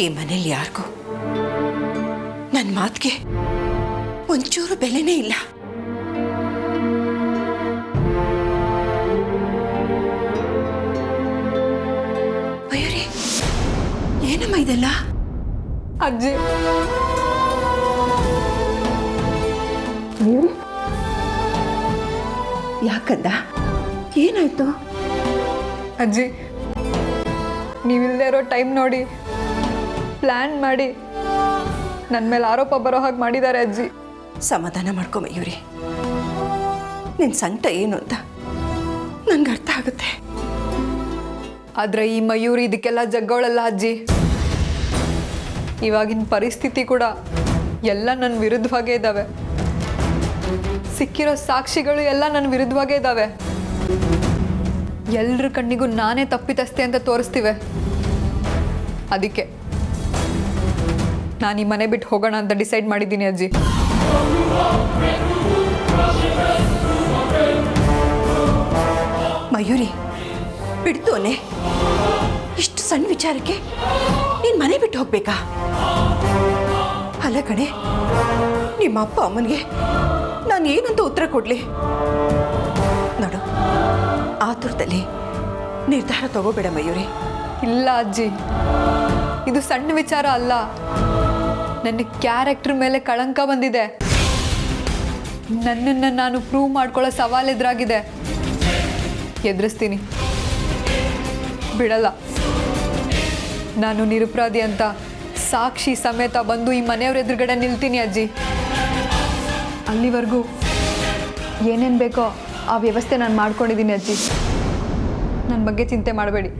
ಈ ಮನೇಲಿ ಯಾರಿಗೂ ನನ್ನ ಮಾತಿಗೆ ಒಂಚೂರು ಬೆಲೆನೇ ಇಲ್ಲ. ಮಯೂರಿ, ಏನಮ್ಮ ಇದೆಲ್ಲ? ಅಜ್ಜಿ, ಮಯೂರಿ ಯಾಕಂದ? ಏನಾಯ್ತು? ಅಜ್ಜಿ, ನೀವಿಲ್ಲದೆ ಇರೋ ಟೈಮ್ ನೋಡಿ ಪ್ಲ್ಯಾನ್ ಮಾಡಿ ನನ್ನ ಮೇಲೆ ಆರೋಪ ಬರೋ ಹಾಗೆ ಮಾಡಿದ್ದಾರೆ ಅಜ್ಜಿ. ಸಮಾಧಾನ ಮಾಡ್ಕೊ ಮಯೂರಿ. ನಿನ್ನ ಸಂಕಟ ಏನು ಅಂತ ನನಗೆ ಅರ್ಥ ಆಗುತ್ತೆ. ಆದರೆ ಈ ಮಯೂರಿ ಇದಕ್ಕೆಲ್ಲ ಜಗ್ಗೋಳಲ್ಲ ಅಜ್ಜಿ. ಇವಾಗಿನ ಪರಿಸ್ಥಿತಿ ಕೂಡ ಎಲ್ಲ ನನ್ನ ವಿರುದ್ಧವಾಗೇ ಇದ್ದಾವೆ. ಸಿಕ್ಕಿರೋ ಸಾಕ್ಷಿಗಳು ಎಲ್ಲ ನನ್ನ ವಿರುದ್ಧವಾಗೇ ಇದ್ದಾವೆ. ಎಲ್ಲರ ಕಣ್ಣಿಗೂ ನಾನೇ ತಪ್ಪಿತಸ್ಥೆ ಅಂತ ತೋರಿಸ್ತಿವೆ. ಅದಕ್ಕೆ ನಾನು ಈ ಮನೆ ಬಿಟ್ಟು ಹೋಗೋಣ ಅಂತ ಡಿಸೈಡ್ ಮಾಡಿದ್ದೀನಿ ಅಜ್ಜಿ. ಮಯೂರಿ ಬಿಡ್ತೋನೆ, ಇಷ್ಟು ಸಣ್ಣ ವಿಚಾರಕ್ಕೆ ನೀನು ಮನೆ ಬಿಟ್ಟು ಹೋಗ್ಬೇಕಾ? ಅಲ್ಲ ಕಣೆ, ನಿಮ್ಮ ಅಪ್ಪ ಅಮ್ಮನಿಗೆ ನಾನು ಏನಂತ ಉತ್ತರ ಕೊಡಲಿ? ನೋಡು, ಆತುರದಲ್ಲಿ ನಿರ್ಧಾರ ತಗೋಬೇಡ ಮಯೂರಿ. ಇಲ್ಲ ಅಜ್ಜಿ, ಇದು ಸಣ್ಣ ವಿಚಾರ ಅಲ್ಲ. ನನ್ನ ಕ್ಯಾರೆಕ್ಟರ್ ಮೇಲೆ ಕಳಂಕ ಬಂದಿದೆ. ನನ್ನನ್ನು ನಾನು ಪ್ರೂವ್ ಮಾಡ್ಕೊಳ್ಳೋ ಸವಾಲು ಎದುರಾಗಿದೆ. ಎದುರಿಸ್ತೀನಿ, ಬಿಡಲ್ಲ. ನಾನು ನಿರಪರಾಧಿ ಅಂತ ಸಾಕ್ಷಿ ಸಮೇತ ಬಂದು ಈ ಮನೆಯವ್ರ ಎದುರುಗಡೆ ನಿಲ್ತೀನಿ ಅಜ್ಜಿ. ಅಲ್ಲಿವರೆಗೂ ಏನೇನು ಬೇಕೋ ಆ ವ್ಯವಸ್ಥೆ ನಾನು ಮಾಡ್ಕೊಂಡಿದ್ದೀನಿ ಅಜ್ಜಿ. ನನ್ನ ಬಗ್ಗೆ ಚಿಂತೆ ಮಾಡಬೇಡಿ.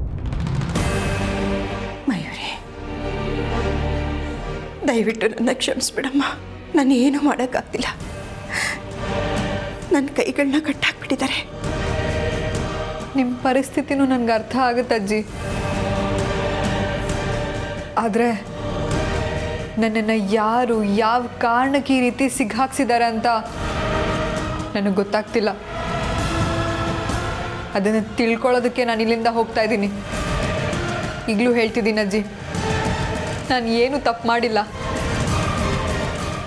ಮಯೂರಿ, ದಯವಿಟ್ಟು ನನ್ನ ಕ್ಷಮಿಸ್ಬಿಡಮ್ಮ. ನಾನು ಏನೂ ಮಾಡೋಕ್ಕಾಗ್ತಿಲ್ಲ. ನನ್ನ ಕೈಗಳನ್ನ ಕಟ್ಟಾಕ್ಬಿಟ್ಟಿದ್ದಾರೆ. ನಿಮ್ಮ ಪರಿಸ್ಥಿತಿನೂ ನನಗೆ ಅರ್ಥ ಆಗುತ್ತೆ ಅಜ್ಜಿ. ಆದರೆ ನನ್ನನ್ನು ಯಾರು ಯಾವ ಕಾರಣಕ್ಕೆ ಈ ರೀತಿ ಸಿಗ್ಹಾಕ್ಸಿದ್ದಾರೆ ಅಂತ ನನಗೆ ಗೊತ್ತಾಗ್ತಿಲ್ಲ. ಅದನ್ನು ತಿಳ್ಕೊಳ್ಳೋದಕ್ಕೆ ನಾನು ಇಲ್ಲಿಂದ ಹೋಗ್ತಾ ಇದ್ದೀನಿ. ಈಗಲೂ ಹೇಳ್ತಿದ್ದೀನಿ ಅಜ್ಜಿ, ನಾನು ಏನು ತಪ್ಪು ಮಾಡಿಲ್ಲ.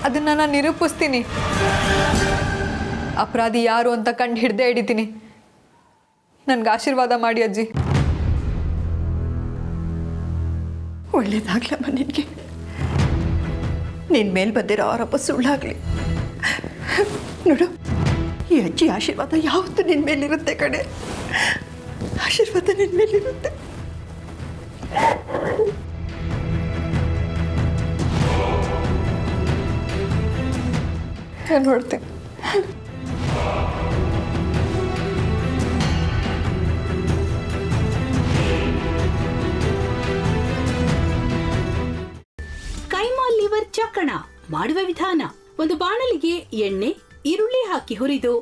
ಅದನ್ನು ನಾನು ನಿರೂಪಿಸ್ತೀನಿ. ಅಪರಾಧಿ ಯಾರು ಅಂತ ಕಂಡು ಹಿಡಿತೀನಿ. ನನಗೆ ಆಶೀರ್ವಾದ ಮಾಡಿ ಅಜ್ಜಿ. ಒಳ್ಳೇದಾಗ್ಲಮ್ಮ ನಿನಗೆ. ನಿನ್ನ ಮೇಲೆ ಬಂದಿರೋ ಆರೋಪ ಸುಳ್ಳಾಗಲಿ. ನೋಡು, ಈ ಅಜ್ಜಿ ಆಶೀರ್ವಾದ ಯಾವತ್ತೂ ನಿನ್ನ ಮೇಲಿರುತ್ತೆ ಕಣೆ. ಆಶೀರ್ವಾದ ನಿನ್ನ ಮೇಲಿರುತ್ತೆ. ನಾನು ನೋಡ್ತೀನಿ. ಕೈಮಾ ಲಿವರ್ ಚಕ್ಕಣ ಮಾಡುವ ವಿಧಾನ: ಒಂದು ಬಾಣಲಿಗೆ ಎಣ್ಣೆ, ಈರುಳ್ಳಿ ಹಾಕಿ ಹುರಿದು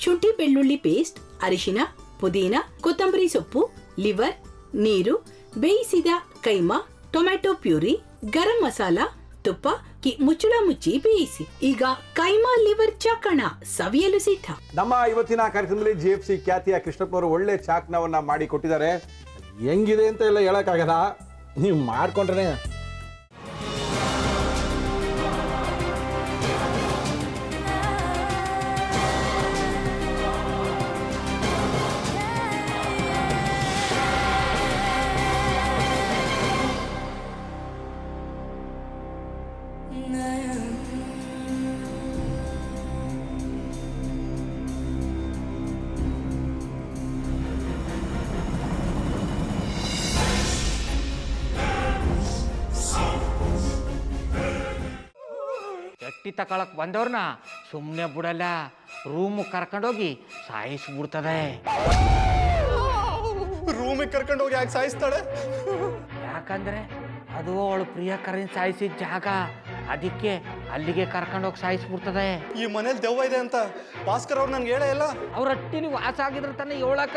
ಶುಂಠಿ ಬೆಳ್ಳುಳ್ಳಿ ಪೇಸ್ಟ್, ಅರಿಶಿನ, ಪುದೀನ, ಕೊತ್ತಂಬರಿ ಸೊಪ್ಪು, ಲಿವರ್, ನೀರು, ಬೇಯಿಸಿದ ಕೈಮಾ, ಟೊಮ್ಯಾಟೊ ಪ್ಯೂರಿ, ಗರಂ ಮಸಾಲ, ತುಪ್ಪ ಮುಚ್ಚಳ ಮುಚ್ಚಿ ಬೇಯಿಸಿ. ಈಗ ಕೈಮಾ ಲಿವರ್ ಚಾಕಣ ಸವಿಯಲು ಸಿದ್ಧ. ನಮ್ಮ ಇವತ್ತಿನ ಕಾರ್ಯಕ್ರಮದಲ್ಲಿ GFC ಖ್ಯಾತಿಯ ಕೃಷ್ಣಪ್ಪನವರು ಒಳ್ಳೆ ಚಾಕ್ನವನ್ನ ಮಾಡಿ ಕೊಟ್ಟಿದ್ದಾರೆ. ಹೆಂಗಿದೆ ಅಂತ ಎಲ್ಲ ಹೇಳಕ್ಕಾಗಲ್ಲ, ನೀವು ಮಾಡ್ಕೊಂಡ್ರೆ. ಎಟ್ಟಿ ತಕೊಳಕ್ ಬಂದವ್ರನ್ನ ಸುಮ್ಮನೆ ಬಿಡಲ್ಲ, ರೂಮ್ ಕರ್ಕೊಂಡೋಗಿ ಸಾಯಿಸ್ಬಿಡ್ತದೆ. ರೂಮಿಗೆ ಕರ್ಕೊಂಡೋಗಿ ಯಾಕೆ ಸಾಯಿಸ್ತಾಳೆ? ಯಾಕಂದ್ರೆ ಅದು ಅವಳು ಪ್ರಿಯಕರನ್ ಸಾಯಿಸಿದ ಜಾಗ, ಅದಕ್ಕೆ ಅಲ್ಲಿಗೆ ಕರ್ಕೊಂಡೋಗಿ ಸಾಯಿಸ್ಬಿಡ್ತದೆ. ಈ ಮನೇಲಿ ದೆವ್ವ ಇದೆ ಅಂತ ಭಾಸ್ಕರ್ ಅವ್ರು ನನ್ಗೆ ಹೇಳೇ ಇಲ್ಲ. ಅವ್ರ ಹಟ್ಟಿಲಿ ವಾಸ ಆಗಿದ್ರ ತಾನೆ ಹೇಳಕ.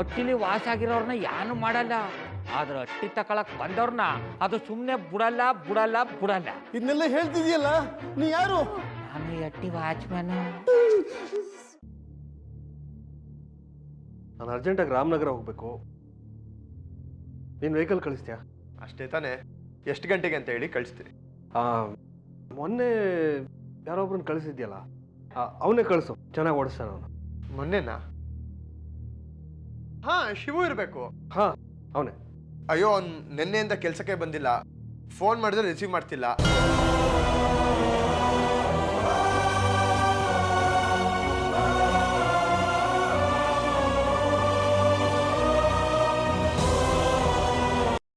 ಹಟ್ಟಿಲಿ ವಾಸ ಆಗಿರೋರ್ನ ಏನು ಮಾಡಲ್ಲ, ಆದ್ರೆ ಹಟ್ಟಿ ತಕೊಳಕ್ ಬಂದವ್ರನ್ನ ಅದು ಸುಮ್ಮನೆ ಬಿಡಲ್ಲ ಬಿಡಲ್ಲ ಬಿಡಲ್ಲ. ಇದನ್ನೆಲ್ಲ ಹೇಳ್ತಿದ್ಯಲ್ಲ, ನೀ ಯಾರು? ನಾನು ಹಟ್ಟಿ ವಾಚ್ಮ್ಯಾನು. ನಾನು ಅರ್ಜೆಂಟಾಗಿ ರಾಮನಗರ ಹೋಗ್ಬೇಕು. ನೀನು ವೆಹಿಕಲ್ ಕಳಿಸ್ತೀಯಾ? ಅಷ್ಟೇ ತಾನೇ? ಎಷ್ಟು ಗಂಟೆಗೆ ಅಂತ ಹೇಳಿ ಕಳಿಸ್ತೀನಿ. ಮೊನ್ನೆ ಯಾರೊಬ್ರನ್ನ ಕಳಿಸಿದ್ಯಲ್ಲ ಅವನೇ ಕಳಿಸು, ಚೆನ್ನಾಗಿ ಓಡಿಸ್ತಾನ ಅವನು. ಮೊನ್ನೆನಾ? ಹಾ, ಶಿವು ಇರಬೇಕು. ಹಾಂ ಅವನೇ. ಅಯ್ಯೋ, ಅವ್ನು ನಿನ್ನೆಯಿಂದ ಕೆಲಸಕ್ಕೆ ಬಂದಿಲ್ಲ. ಫೋನ್ ಮಾಡಿದ್ರೆ ರಿಸೀವ್ ಮಾಡ್ತಿಲ್ಲ.